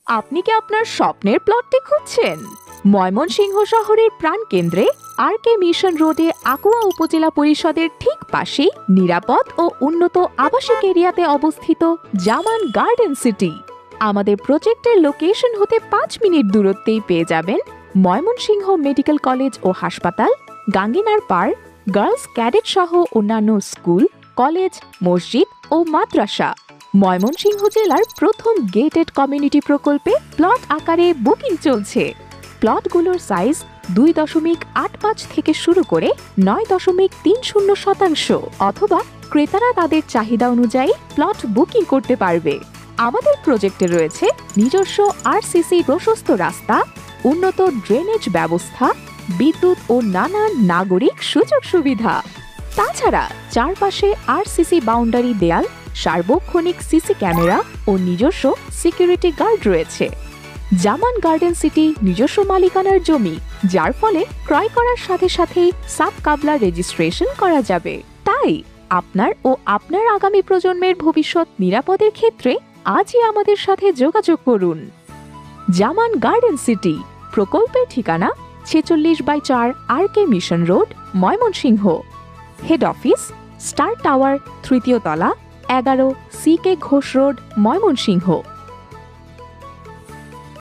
আপনি কি আপনার স্বপ্নের প্লটটি খুঁজছেন? ময়মনসিংহ শহরের প্রাণকেন্দ্রে আর.কে মিশন রোডে আকুয়া উপজেলা পরিষদের ঠিক পাশেই নিরাপদ ও উন্নত আবাসিক এরিয়াতে অবস্থিত জামান গার্ডেন সিটি। আমাদের প্রজেক্টের লোকেশন হতে 5 মিনিট দূরত্বেই পেয়ে যাবেন ময়মনসিংহ মেডিকেল কলেজ ও হাসপাতাল, গাঙ্গিনার পার্ক, গার্লস ক্যাডেট সহ অন্যান্য স্কুল, কলেজ, মসজিদ ও মাদ্রাসা। ময়মনসিংহ জেলার প্রথম গেটেড কমিউনিটি প্রকল্পে প্লট আকারে বুকিং চলছে। প্লটগুলোর সাইজ 2.85 থেকে শুরু করে 9.30% অথবা ক্রেতারা তাদের চাহিদা অনুযায়ী প্লট বুকিং করতে পারবে। আমাদের প্রজেক্টে রয়েছে নিজস্ব আরসিসি প্রশস্ত রাস্তা, উন্নত ড্রেনেজ ব্যবস্থা, বিদ্যুৎ ও নানান নাগরিক সুযোগ সুবিধা। তাছাড়া চারপাশে আরসিসি বাউন্ডারি দেয়াল, সার্বক্ষণিক সিসি ক্যামেরা ও নিজস্ব সিকিউরিটি গার্ড রয়েছে। জামান গার্ডেন সিটি নিজস্ব মালিকানার জমি, যার ফলে ক্রয় করার সাথে সাথেই সাব কাবলা রেজিস্ট্রেশন করা যাবে। তাই আপনার ও আপনার আগামী প্রজন্মের ভবিষ্যৎ নিরাপদের ক্ষেত্রে আজই আমাদের সাথে যোগাযোগ করুন। জামান গার্ডেন সিটি প্রকল্পের ঠিকানা 46/4 R K mission road, Mymensingh. Head office Star Tower, 3য় তলা, 11 সি.কে ঘোষ রোড, ময়মনসিংহ।